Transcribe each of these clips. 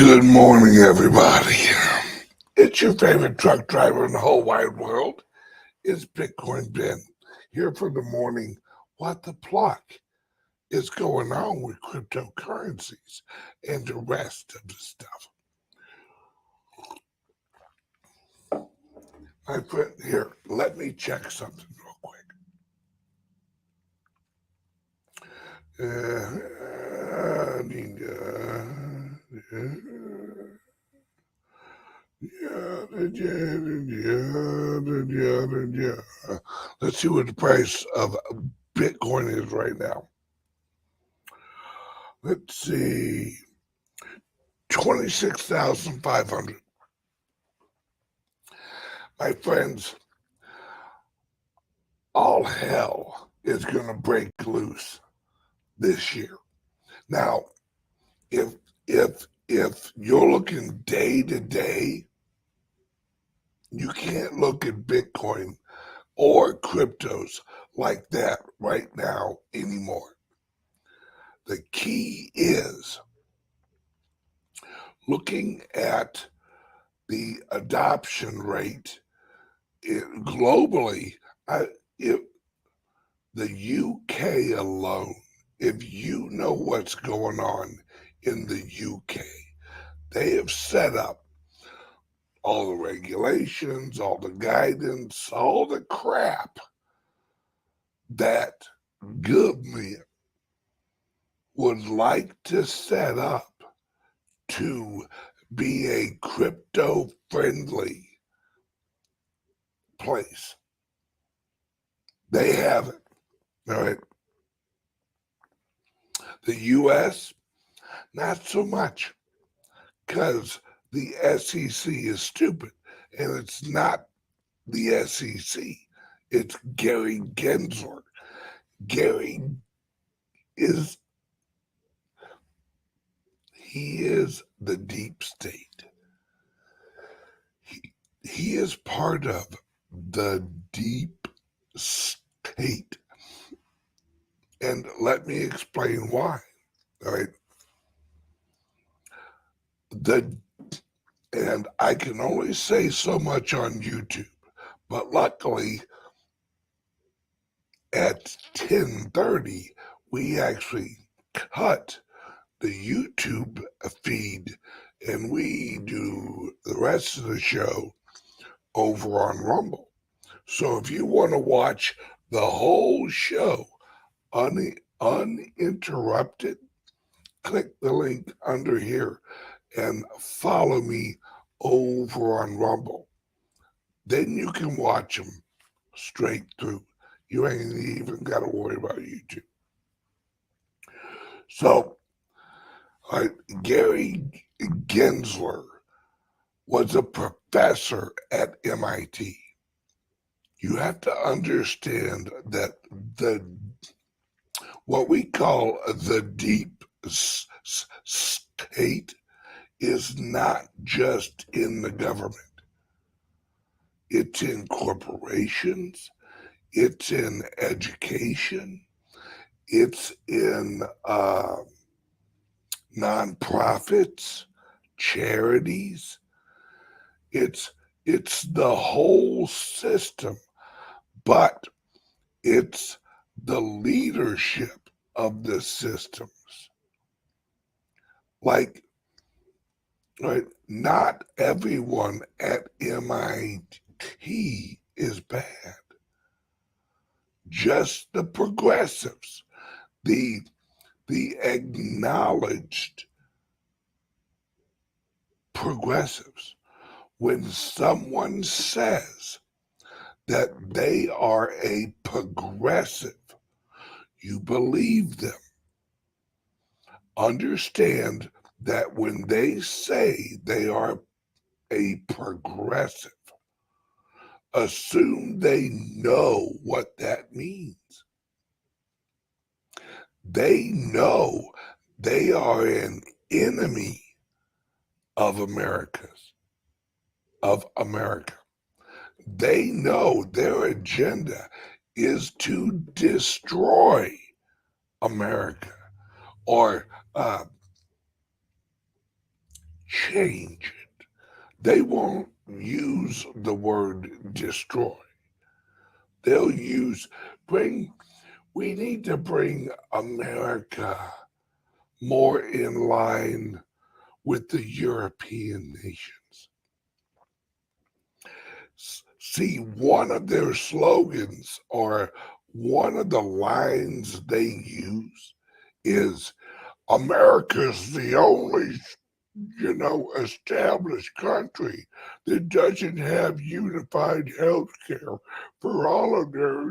Good morning, everybody. It's your favorite truck driver in the whole wide world. It's Bitcoin Ben here for the morning. What the pluck is going on with cryptocurrencies and the rest of the stuff? My friend, here, let me check something real quick. Let's see what the price of Bitcoin is right now. Let's see, 26,500. My friends, all hell is going to break loose this year. Now, if you're looking day to day, you can't look at Bitcoin or cryptos like that right now anymore. The key is looking at the adoption rate globally. The UK alone, if you know what's going on in the UK, they have set up all the regulations, all the guidance, all the crap that government would like to set up to be a crypto-friendly place. They have it, all right? The U.S., not so much, because the SEC is stupid, and it's not the SEC. It's Gary Gensler. Gary is the deep state. He is part of the deep state. And let me explain why. All right. And I can only say so much on YouTube, but luckily at 10:30, we actually cut the YouTube feed and we do the rest of the show over on Rumble. So if you want to watch the whole show uninterrupted, click the link under here and follow me over on Rumble. Then you can watch them straight through. You ain't even got to worry about YouTube. So, Gary Gensler was a professor at MIT. You have to understand that what we call the deep state is not just in the government. It's in corporations, it's in education, it's in nonprofits, charities. It's the whole system, but it's the leadership of the systems. Like, right, not everyone at MIT is bad. Just the progressives, the acknowledged progressives. When someone says that they are a progressive, you believe them. Understand that when they say they are a progressive, assume they know what that means. They know they are an enemy of America. They know their agenda is to destroy America or change it. They won't use the word destroy. They'll use bring. We need to bring America more in line with the European nations. See, one of their slogans or one of the lines they use is America's the only, established country that doesn't have unified health care for all of their.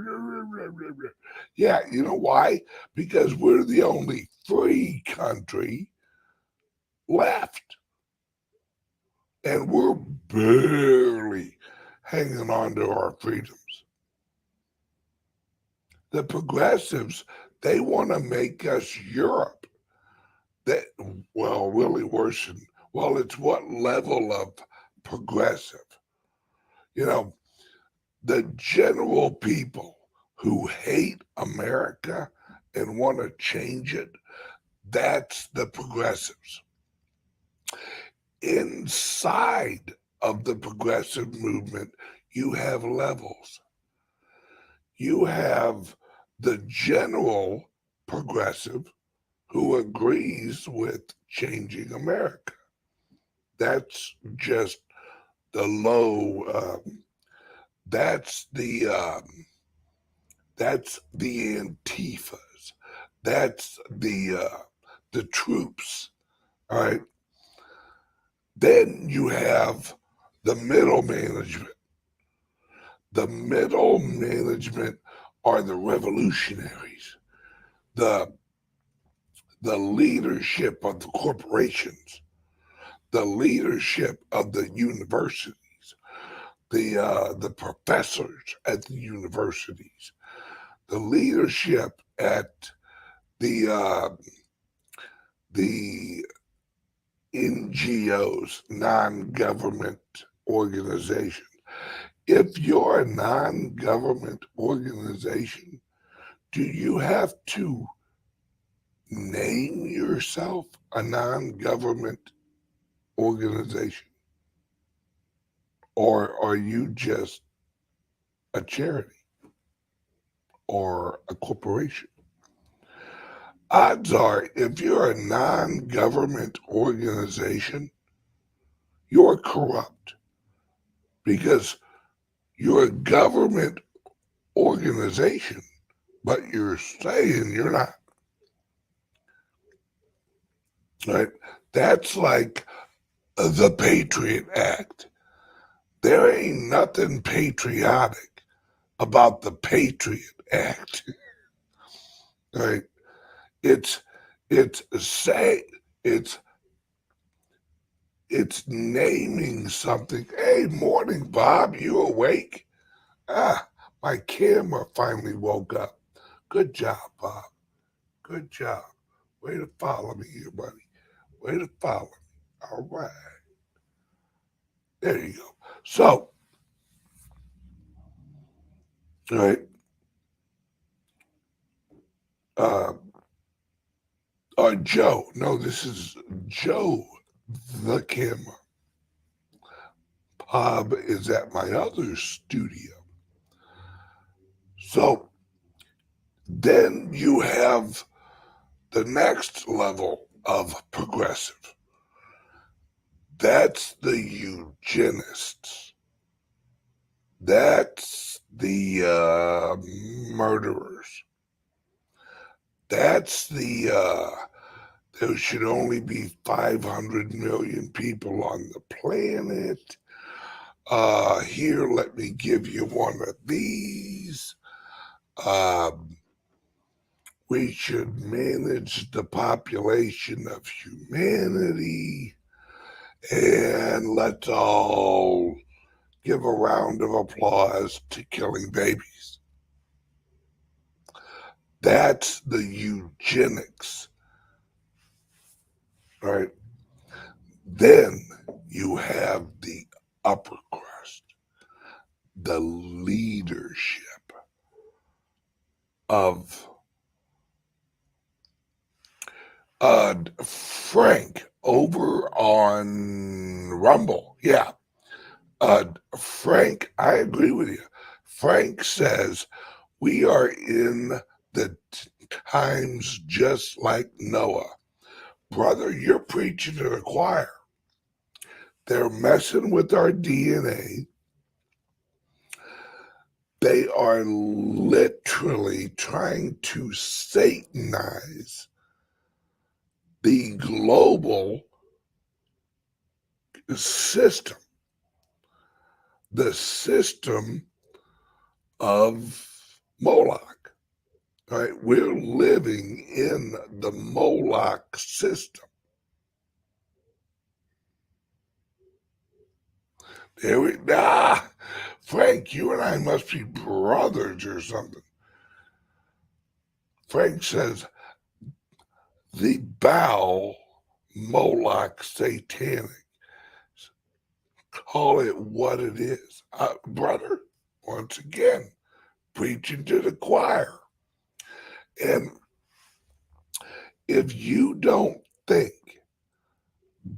Yeah, you know why? Because we're the only free country left. And we're barely hanging on to our freedoms. The progressives, they want to make us Europe. That, well, really worsen. Well, it's what level of progressive? You know, the general people who hate America and want to change it, that's the progressives. Inside of the progressive movement, you have levels. You have the general progressive who agrees with changing America. That's just the low. That's the Antifas. That's the troops. All right. Then you have the middle management. The middle management are the revolutionaries, the leadership of the corporations, the leadership of the universities, the professors at the universities, the leadership at the the NGOs, non-government organizations. If you're a non-government organization, do you have to name yourself a non-government organization? Or are you just a charity or a corporation? Odds are, if you're a non-government organization, you're corrupt because you're a government organization, but you're saying you're not. Right? That's like the Patriot Act. There ain't nothing patriotic about the Patriot Act. Right? It's say it's naming something. Hey, morning, Bob. You awake? Ah, my camera finally woke up. Good job, Bob. Good job. Way to follow me here, buddy. Way to follow me. All right. There you go. So, all right. Uh, Joe. No, this is Joe, the camera. Bob is at my other studio. So then you have the next level of progressive. That's the eugenists. That's the murderers. That's there should only be 500 million people on the planet. Here, let me give you one of these. We should manage the population of humanity, and let's all give a round of applause to killing babies. That's the eugenics. All right. Then you have the upper crust, the leadership of Frank over on Rumble. Yeah. Frank, I agree with you. Frank says we are in the times just like Noah. Brother, you're preaching to the choir. They're messing with our DNA. They are literally trying to Satanize the global system, the system of Moloch. Right? We're living in the Moloch system. There we Frank, you and I must be brothers or something. Frank says the Baal Moloch satanic. Call it what it is. Brother, once again, preaching to the choir. And if you don't think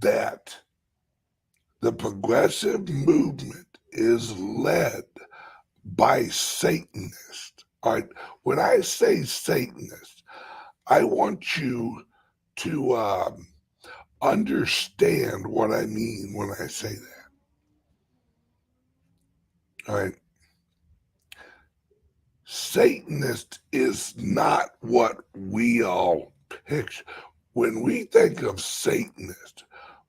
that the progressive movement is led by Satanists, all right, when I say Satanist, I want you to understand what I mean when I say that. All right. Satanist is not what we all picture. When we think of Satanist,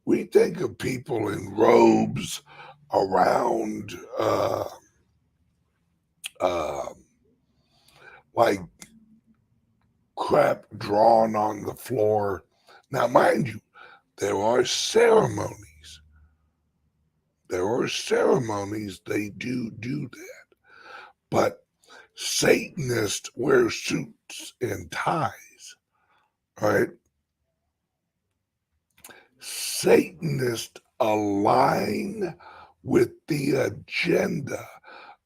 we think of people in robes around, uh, like crap drawn on the floor. Now, mind you, there are ceremonies. There are ceremonies, they do that. But Satanists wear suits and ties, right? Satanists align with the agenda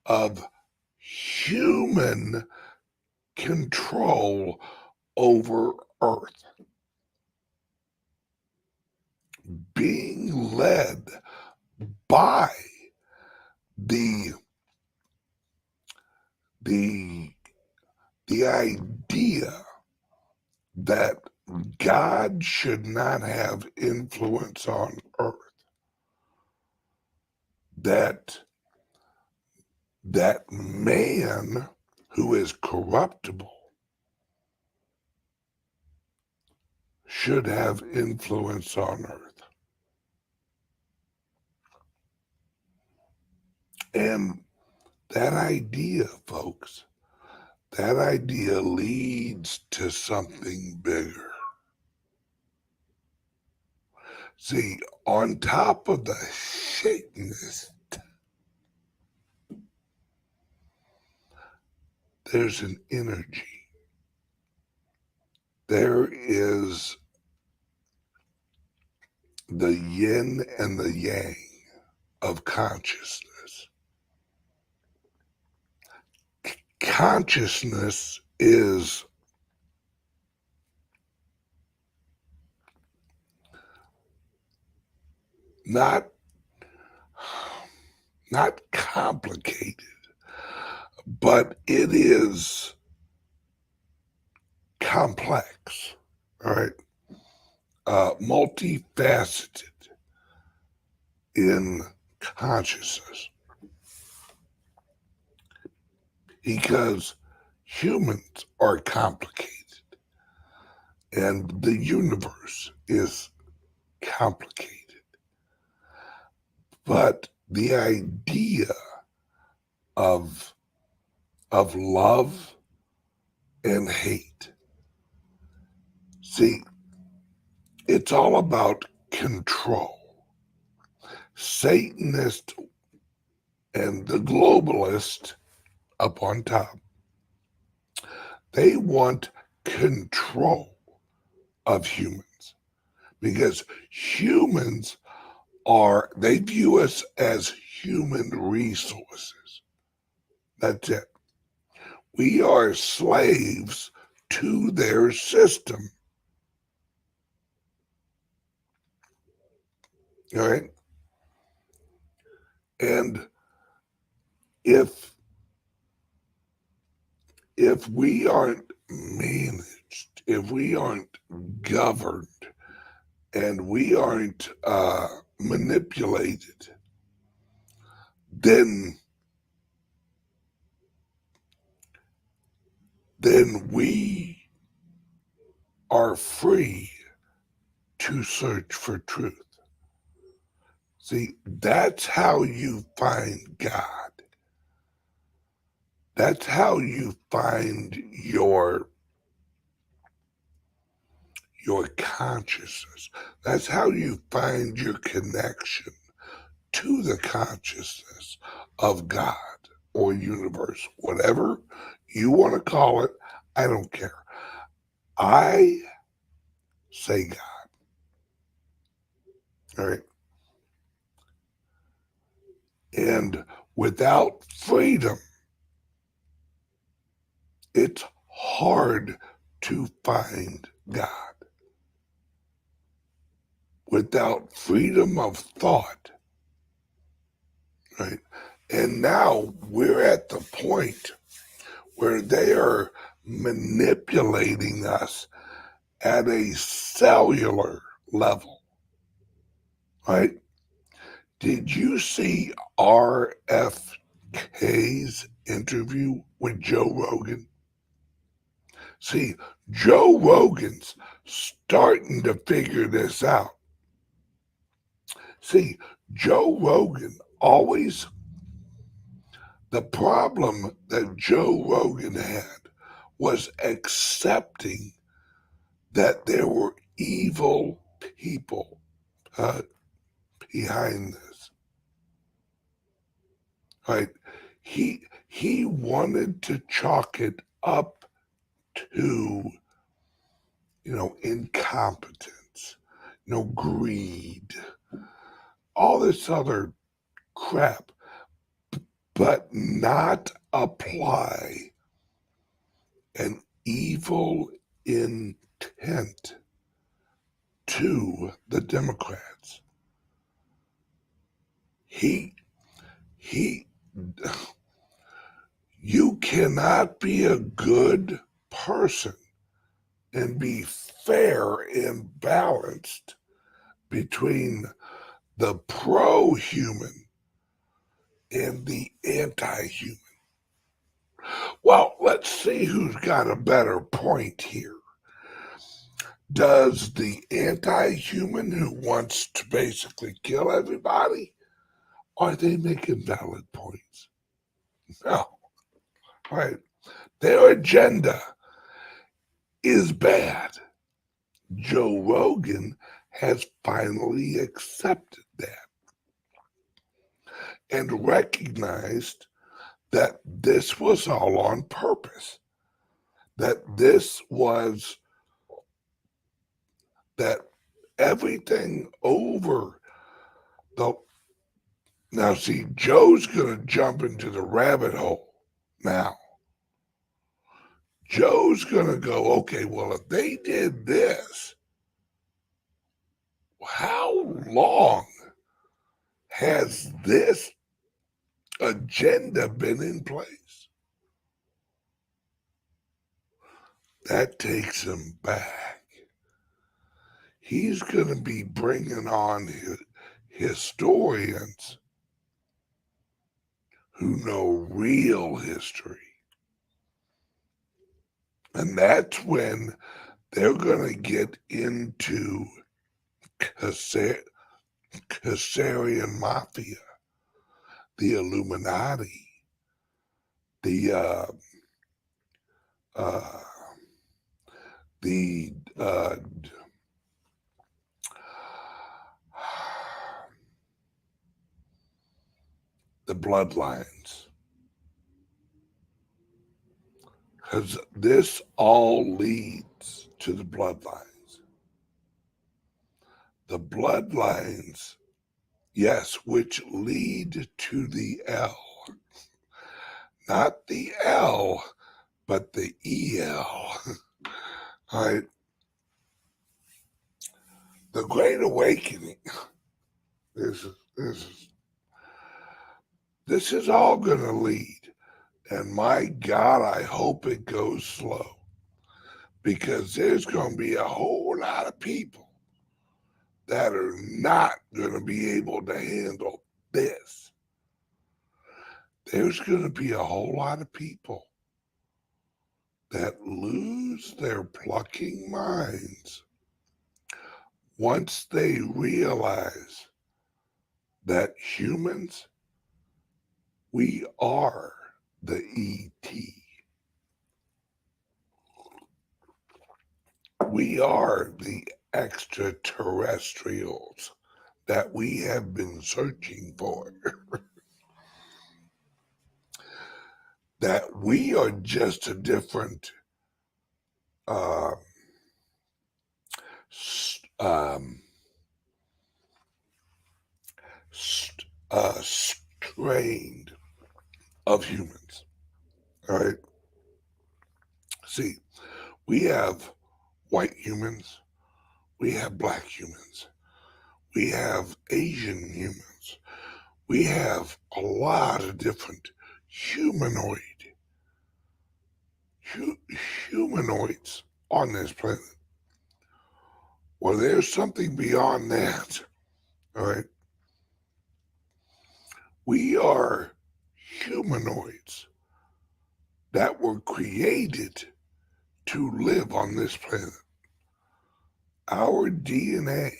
of human control over Earth, being led by the the idea that God should not have influence on Earth, that man who is corruptible should have influence on Earth. And that idea, folks, that idea leads to something bigger. See, on top of the Satanist, there's an energy. There is the yin and the yang of consciousness. Consciousness is not complicated, but it is complex, all right? Multifaceted in consciousness, because humans are complicated and the universe is complicated. But the idea of love and hate, see, it's all about control. Satanist and the globalist up on top, they want control of humans, because humans they view us as human resources. That's it. We are slaves to their system. All right. And if we aren't managed, if we aren't governed, and we aren't manipulated, then we are free to search for truth. See, that's how you find God. That's how you find your consciousness. That's how you find your connection to the consciousness of God or universe, whatever you want to call it. I don't care. I say God. All right. And without freedom, it's hard to find God. Without freedom of thought, right? And now we're at the point where they are manipulating us at a cellular level, right? Did you see RFK's interview with Joe Rogan? See, Joe Rogan's starting to figure this out. See, Joe Rogan always, the problem that Joe Rogan had was accepting that there were evil people behind this. Right? He wanted to chalk it up to, incompetence, greed, all this other crap, but not apply an evil intent to the Democrats. He you cannot be a good person and be fair and balanced between the pro-human and the anti-human. Well, let's see who's got a better point here. Does the anti-human who wants to basically kill everybody, are they making valid points? No. Right. Their agenda is bad. Joe Rogan has finally accepted that and recognized that this was all on purpose, that this was, that everything over the, now see, Joe's going to jump into the rabbit hole now. Joe's going to go, okay, well, if they did this, how long has this agenda been in place? That takes him back. He's going to be bringing on historians who know real history. And that's when they're going to get into Caesarian Mafia, the Illuminati, the the the bloodlines, because this all leads to the bloodlines. The bloodlines, yes, which lead to the L, not the L, but the EL. All right. The Great Awakening This is all going to lead. And my God, I hope it goes slow, because there's going to be a whole lot of people that are not going to be able to handle this. There's going to be a whole lot of people that lose their plucking minds once they realize that humans, we are the ET. We are the extraterrestrials that we have been searching for. That we are just a different strain of humans. All right. See, we have white humans, we have black humans, we have Asian humans, we have a lot of different humanoids on this planet. Well, there's something beyond that. All right. We are humanoids that were created to live on this planet. Our DNA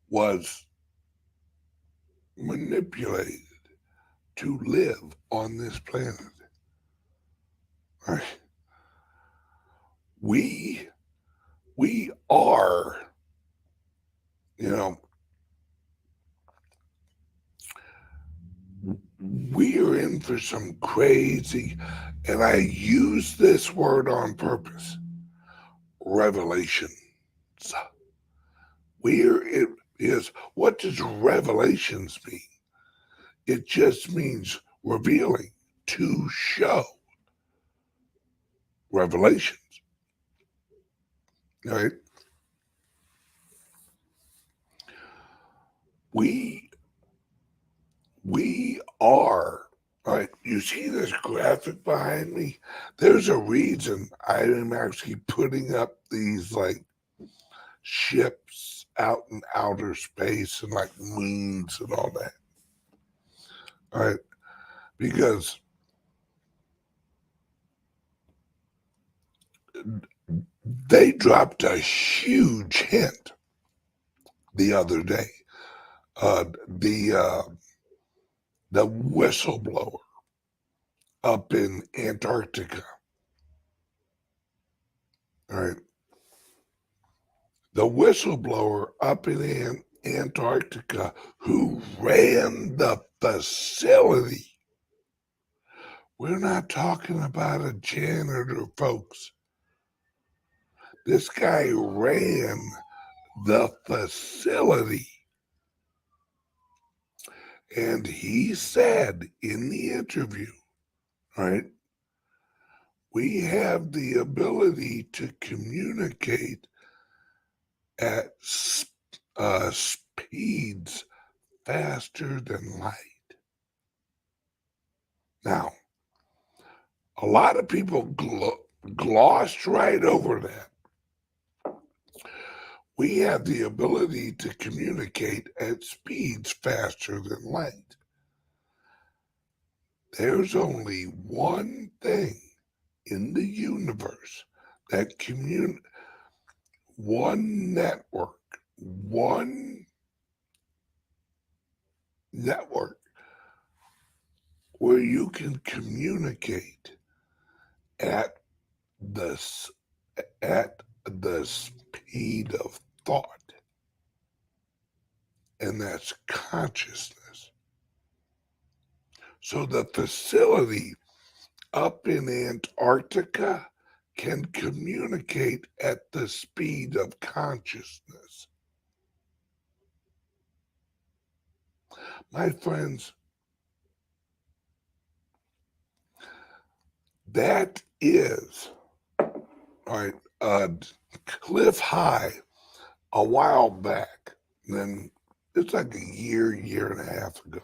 was manipulated to live on this planet. Right? We are, we are in for some crazy, and I use this word on purpose, revelations. It is. What does revelations mean? It just means revealing, to show. Revelations. Right? We are. Right? You see this graphic behind me? There's a reason I am actually putting up these like ships out in outer space and like moons and all that. All right? Because they dropped a huge hint the other day. The whistleblower up in Antarctica. All right. The whistleblower up in Antarctica who ran the facility. We're not talking about a janitor, folks. This guy ran the facility. And he said in the interview, right, we have the ability to communicate at speeds faster than light. Now, a lot of people glossed right over that. We have the ability to communicate at speeds faster than light. There's only one thing in the universe that one network where you can communicate at the speed of thought, and that's consciousness. So the facility up in Antarctica can communicate at the speed of consciousness. My friends, that is, all right, Cliff High a while back, then it's like a year and a half ago.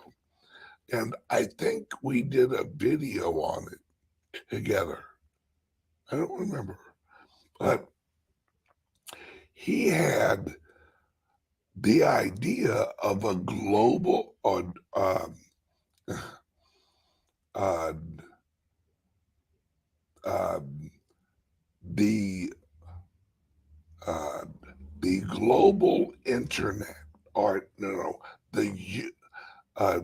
And I think we did a video on it together. I don't remember. But he had the idea of a global uh, uh, the uh, the global internet, or no, uh,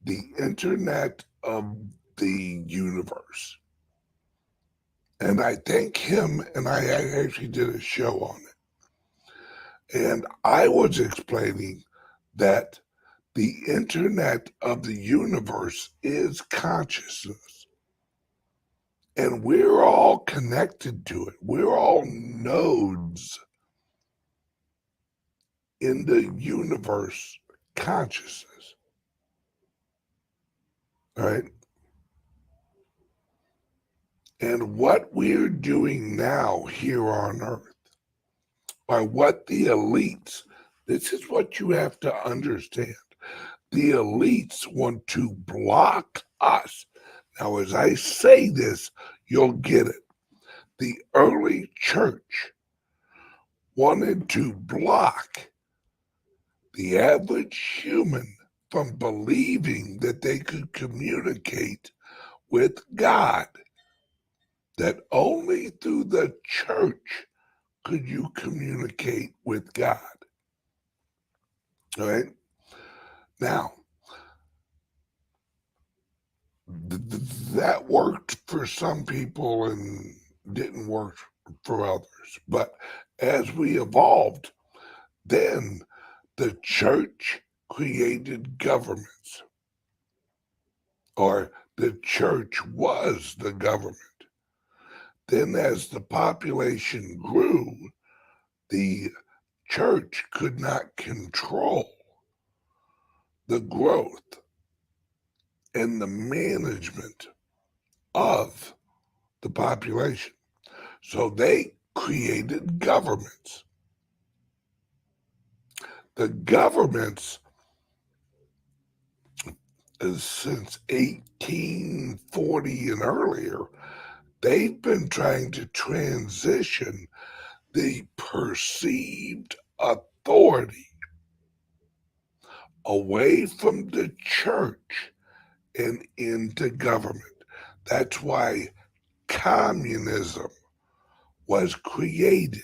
the internet of the universe. And I think him and I actually did a show on it. And I was explaining that the internet of the universe is consciousness. And we're all connected to it. We're all nodes in the universe consciousness. Right? And what we're doing now here on Earth, or what the elites, this is what you have to understand. The elites want to block us. Now, as I say this, you'll get it. The early church wanted to block the average human from believing that they could communicate with God, that only through the church could you communicate with God. All right? Now, that worked for some people and didn't work for others. But as we evolved, then the church created governments, or the church was the government. Then, as the population grew, the church could not control the growth and the management of the population. So they created governments. The governments, since 1840 and earlier, they've been trying to transition the perceived authority away from the church and into government. That's why communism was created.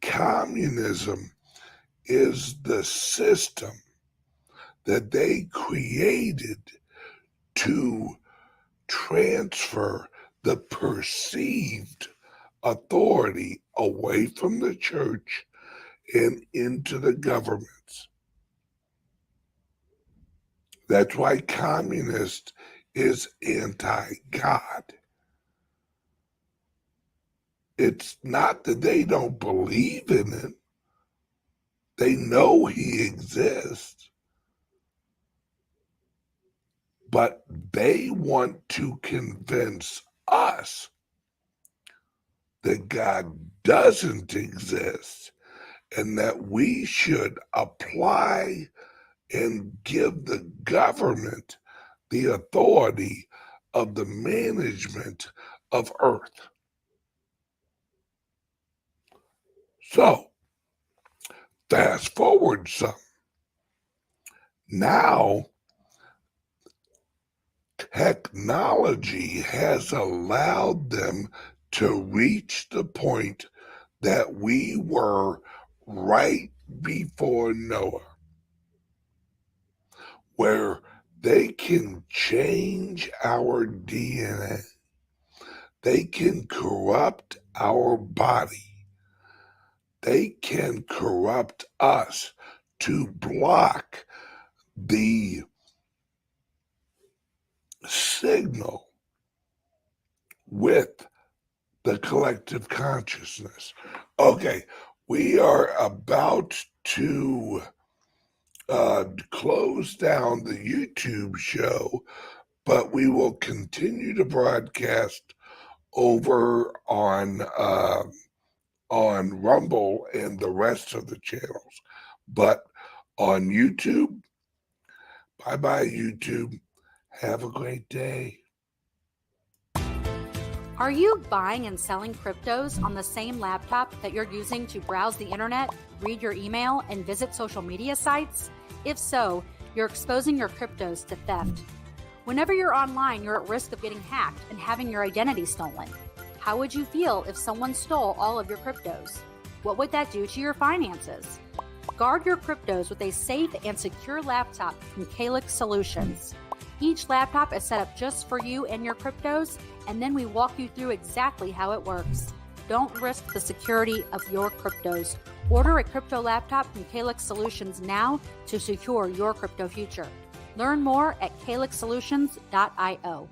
Communism is the system that they created to transfer the perceived authority away from the church and into the governments. That's why communist is anti-God. It's not that they don't believe in it. They know he exists. But they want to convince us that God doesn't exist and that we should apply and give the government the authority of the management of Earth. So, fast forward some. Now, technology has allowed them to reach the point that we were right before Noah, where they can change our DNA. They can corrupt our body. They can corrupt us to block the signal with the collective consciousness. Okay, we are about to close down the YouTube show, but we will continue to broadcast over on Rumble and the rest of the channels. But on YouTube. Bye-bye, YouTube. Have a great day. Are you buying and selling cryptos on the same laptop that you're using to browse the internet, read your email, and visit social media sites? If so, you're exposing your cryptos to theft. Whenever you're online, you're at risk of getting hacked and having your identity stolen. How would you feel if someone stole all of your cryptos? What would that do to your finances? Guard your cryptos with a safe and secure laptop from CALIX Solutions. Each laptop is set up just for you and your cryptos, and then we walk you through exactly how it works. Don't risk the security of your cryptos. Order a crypto laptop from CALIX Solutions now to secure your crypto future. Learn more at calixsolutions.io.